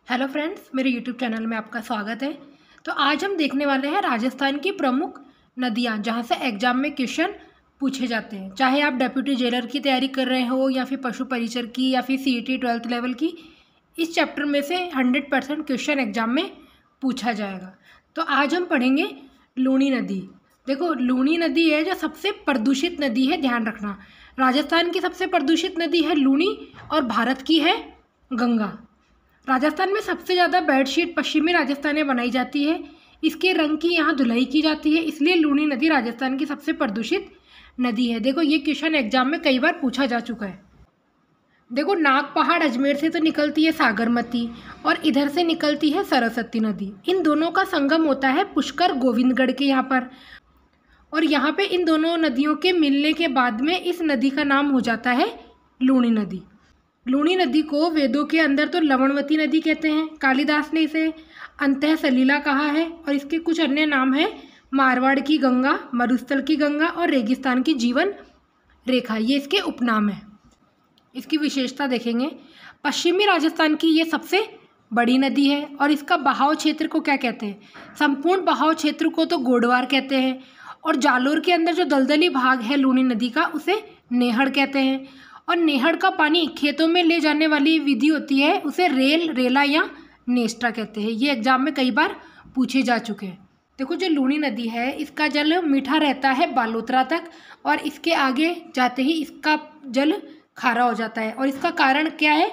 Hello friends, मेरे YouTube channel में आपका स्वागत है। तो आज हम देखने वाले हैं राजस्थान की प्रमुख नदियां जहां से एग्जाम में क्वेश्चन पूछे जाते हैं। चाहे आप डेप्यूटी जेलर की तैयारी कर रहे हो या फिर पशु परिचर की या फिर सीईटी 12th लेवल की, इस चैप्टर में से 100% क्वेश्चन एग्जाम में पूछा जाएगा। तो आज हम पढ़ेंगे लूनी नदी। देखो, लूनी नदी है जो सबसे प्रदूषित नदी है, ध्यान रखना। राजस्थान की सबसे प्रदूषित नदी है लूनी और भारत की है गंगा। राजस्थान में सबसे ज़्यादा बेडशीट पश्चिमी राजस्थान में बनाई जाती है। इसके रंग की यहाँ धुलाई की जाती है, इसलिए लूनी नदी राजस्थान की सबसे प्रदूषित नदी है। देखो, ये क्वेश्चन एग्जाम में कई बार पूछा जा चुका है। देखो, नाग पहाड़ अजमेर से तो निकलती है सागरमती और इधर से निकलती है सरस्वती नदी। इन दोनों का संगम होता है पुष्कर गोविंदगढ़ के यहाँ पर, और यहाँ पे इन दोनों नदियों के मिलने के बाद में इस नदी का नाम हो जाता है लूनी नदी। लूनी नदी को वेदों के अंदर तो लवणवती नदी कहते हैं। कालिदास ने इसे अंतः सलीला कहा है, और इसके कुछ अन्य नाम हैं मारवाड़ की गंगा, मरुस्थल की गंगा और रेगिस्तान की जीवन रेखा। ये इसके उपनाम है। इसकी विशेषता देखेंगे, पश्चिमी राजस्थान की ये सबसे बड़ी नदी है और इसका बहाव क्षेत्र को क्या कहते हैं? संपूर्ण बहाव क्षेत्र को तो गोडवार कहते हैं, और जालोर के अंदर जो दलदली भाग है लूनी नदी का, उसे नेहड़ कहते हैं। और नेहड़ का पानी खेतों में ले जाने वाली विधि होती है, उसे रेल, रेला या नेस्टा कहते हैं। ये एग्जाम में कई बार पूछे जा चुके हैं। देखो, जो लूनी नदी है इसका जल मीठा रहता है बालोतरा तक, और इसके आगे जाते ही इसका जल खारा हो जाता है। और इसका कारण क्या है?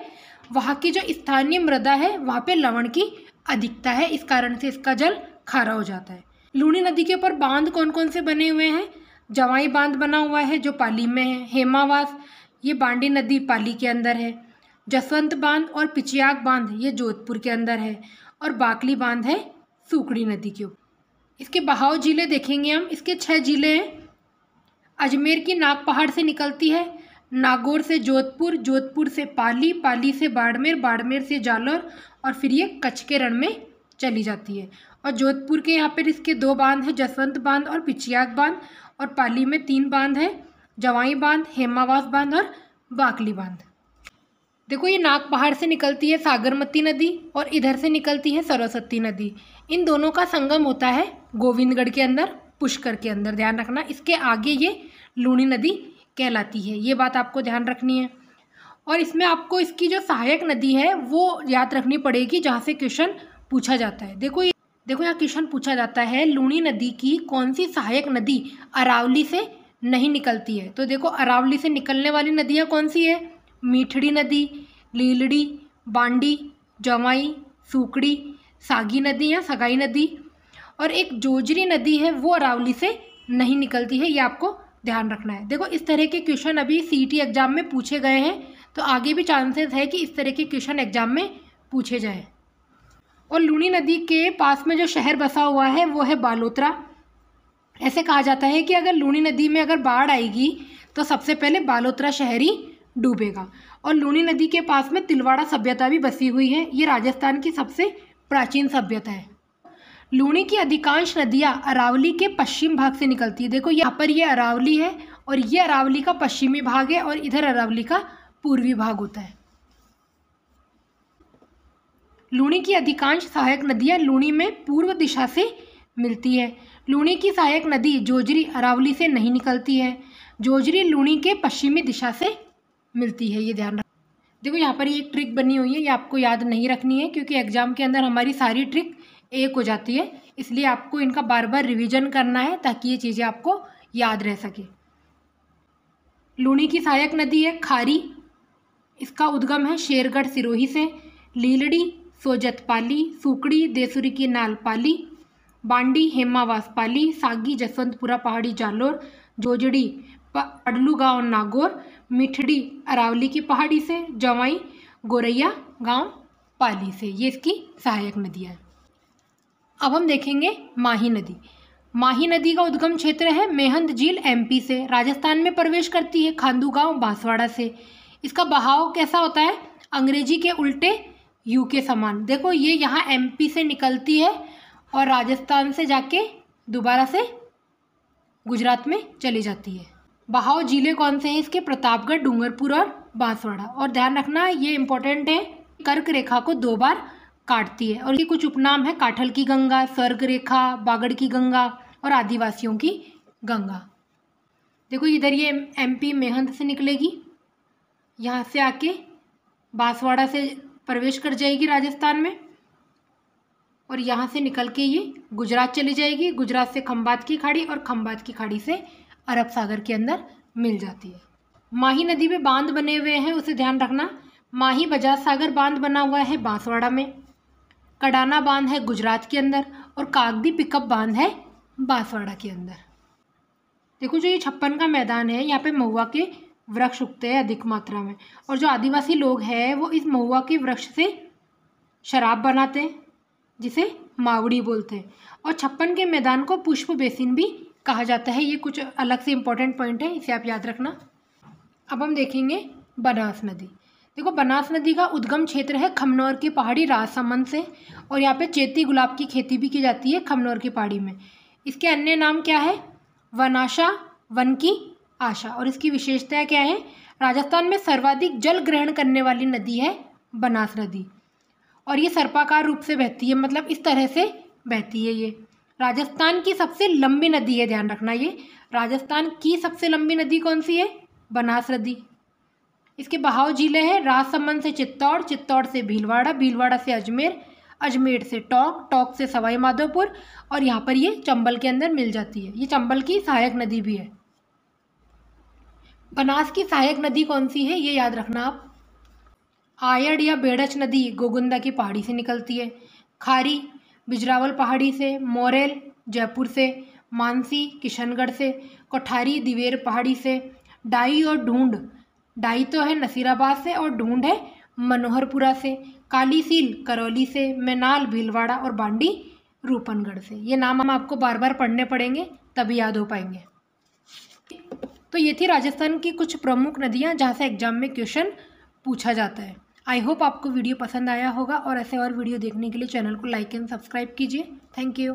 वहाँ की जो स्थानीय मृदा है वहाँ पे लवण की अधिकता है, इस कारण से इसका जल खारा हो जाता है। लूनी नदी के ऊपर बांध कौन कौन से बने हुए हैं? जवाई बांध बना हुआ है जो पाली में है। हेमावास, ये बांडी नदी पाली के अंदर है। जसवंत बांध और पिचियाक बांध ये जोधपुर के अंदर है। और बाकली बांध है सूकड़ी नदी के ऊपर। इसके बहाव जिले देखेंगे हम, इसके 6 जिले हैं। अजमेर की नाग पहाड़ से निकलती है, नागौर से जोधपुर, जोधपुर से पाली, पाली से बाड़मेर, बाड़मेर से जालोर, और फिर ये कच्छ के रण में चली जाती है। और जोधपुर के यहाँ पर इसके 2 बांध हैं, जसवंत बांध और पिचियाक बांध। और पाली में 3 बांध हैं, जवाई बांध, हेमावास बांध और बाकली बांध। देखो, ये नाग पहाड़ से निकलती है सागरमती नदी और इधर से निकलती है सरस्वती नदी। इन दोनों का संगम होता है गोविंदगढ़ के अंदर, पुष्कर के अंदर, ध्यान रखना। इसके आगे ये लूनी नदी कहलाती है, ये बात आपको ध्यान रखनी है। और इसमें आपको इसकी जो सहायक नदी है वो याद रखनी पड़ेगी, जहाँ से क्वेश्चन पूछा जाता है। देखो यहाँ क्वेश्चन पूछा जाता है लूनी नदी की कौन सी सहायक नदी अरावली से नहीं निकलती है। तो देखो, अरावली से निकलने वाली नदियाँ कौन सी है? मीठड़ी नदी, लीलड़ी, बांडी, जवाई, सूकड़ी, सागी नदी या सगाई नदी, और एक जोजरी नदी है, वो अरावली से नहीं निकलती है। ये आपको ध्यान रखना है। देखो, इस तरह के क्वेश्चन अभी सीईटी एग्जाम में पूछे गए हैं, तो आगे भी चांसेस है कि इस तरह के क्वेश्चन एग्जाम में पूछे जाए। और लूनी नदी के पास में जो शहर बसा हुआ है वो है बालोतरा। ऐसे कहा जाता है कि अगर लूनी नदी में अगर बाढ़ आएगी तो सबसे पहले बालोतरा शहर ही डूबेगा। और लूनी नदी के पास में तिलवाड़ा सभ्यता भी बसी हुई है। ये राजस्थान की सबसे प्राचीन सभ्यता है। लूनी की अधिकांश नदियाँ अरावली के पश्चिम भाग से निकलती है। देखो, यहाँ पर ये अरावली है और ये अरावली का पश्चिमी भाग है, और इधर अरावली का पूर्वी भाग होता है। लूनी की अधिकांश सहायक नदियाँ लूनी में पूर्व दिशा से मिलती है। लूनी की सहायक नदी जोजरी अरावली से नहीं निकलती है। जोजरी लूनी के पश्चिमी दिशा से मिलती है, ये ध्यान रख। देखो, यहाँ पर ये एक ट्रिक बनी हुई है, ये आपको याद नहीं रखनी है, क्योंकि एग्जाम के अंदर हमारी सारी ट्रिक एक हो जाती है, इसलिए आपको इनका बार बार रिवीजन करना है ताकि ये चीज़ें आपको याद रह सके। लूनी की सहायक नदी है खारी, इसका उद्गम है शेरगढ़ सिरोही से। लीलड़ी सोजत पाली, सूकड़ी देसुरी की नाल पाली, बांडी हेमावास पाली, सागी जसवंतपुरा पहाड़ी जालोर, जोजड़ी अडलू गांव नागौर, मिठड़ी अरावली की पहाड़ी से, जवाई गोरैया गांव पाली से। ये इसकी सहायक नदियाँ हैं। अब हम देखेंगे माही नदी। माही नदी का उद्गम क्षेत्र है मेहंद झील एमपी से, राजस्थान में प्रवेश करती है खांदू गांव बांसवाड़ा से। इसका बहाव कैसा होता है? अंग्रेजी के उल्टे यू के समान। देखो, ये यहाँ एमपी से निकलती है और राजस्थान से जाके दोबारा से गुजरात में चली जाती है। बहाव जिले कौन से हैं इसके? प्रतापगढ़, डूंगरपुर और बांसवाड़ा। और ध्यान रखना, ये इंपॉर्टेंट है, कर्क रेखा को 2 बार काटती है। और ये कुछ उपनाम है, काठल की गंगा, सर्ग रेखा, बागड़ की गंगा और आदिवासियों की गंगा। देखो इधर ये MP मेहंद से निकलेगी, यहाँ से आके बांसवाड़ा से प्रवेश कर जाएगी राजस्थान में, और यहाँ से निकल के ये गुजरात चली जाएगी। गुजरात से खंबात की खाड़ी और खंबात की खाड़ी से अरब सागर के अंदर मिल जाती है। माही नदी में बांध बने हुए हैं, उसे ध्यान रखना। माही बजाज सागर बांध बना हुआ है बांसवाड़ा में, कडाना बांध है गुजरात के अंदर, और कागदी पिकअप बांध है बांसवाड़ा के अंदर। देखो जो ये 56 का मैदान है, यहाँ पे महुआ के वृक्ष उगते हैं अधिक मात्रा में, और जो आदिवासी लोग हैं वो इस महुआ के वृक्ष से शराब बनाते हैं जिसे मावड़ी बोलते हैं। और 56 के मैदान को पुष्प बेसिन भी कहा जाता है। ये कुछ अलग से इम्पोर्टेंट पॉइंट है, इसे आप याद रखना। अब हम देखेंगे बनास नदी। देखो बनास नदी का उद्गम क्षेत्र है खमनौर की पहाड़ी राजसमंद से, और यहाँ पे चेती गुलाब की खेती भी की जाती है खमनौर की पहाड़ी में। इसके अन्य नाम क्या है? वनाशा, वन की आशा। और इसकी विशेषता क्या है? राजस्थान में सर्वाधिक जल ग्रहण करने वाली नदी है बनास नदी, और ये सर्पाकार रूप से बहती है, मतलब इस तरह से बहती है। ये राजस्थान की सबसे लंबी नदी है, ध्यान रखना। ये राजस्थान की सबसे लंबी नदी कौन सी है? बनास नदी। इसके बहाव जिले हैं राजसमंद से चित्तौड़, चित्तौड़ से भीलवाड़ा, भीलवाड़ा से अजमेर, अजमेर से टोंक, टोंक से सवाई माधोपुर, और यहाँ पर ये चंबल के अंदर मिल जाती है। ये चंबल की सहायक नदी भी है। बनास की सहायक नदी कौन सी है ये याद रखना आप। आयड़ या बेड़च नदी गोगुंदा की पहाड़ी से निकलती है, खारी बिजरावल पहाड़ी से, मोरेल जयपुर से, मानसी किशनगढ़ से, कोठारी दिवेर पहाड़ी से, डाई और ढूंढ, डाई तो है नसीराबाद से और ढूंढ है मनोहरपुरा से, काली सील करौली से, मैनाल भीलवाड़ा और बांडी रूपनगढ़ से। ये नाम हम आपको बार बार पढ़ने पड़ेंगे तभी याद हो पाएंगे। तो ये थी राजस्थान की कुछ प्रमुख नदियाँ जहाँ से एग्जाम में क्वेश्चन पूछा जाता है। आई होप आपको वीडियो पसंद आया होगा, और ऐसे और वीडियो देखने के लिए चैनल को लाइक एंड सब्सक्राइब कीजिए। Thank you.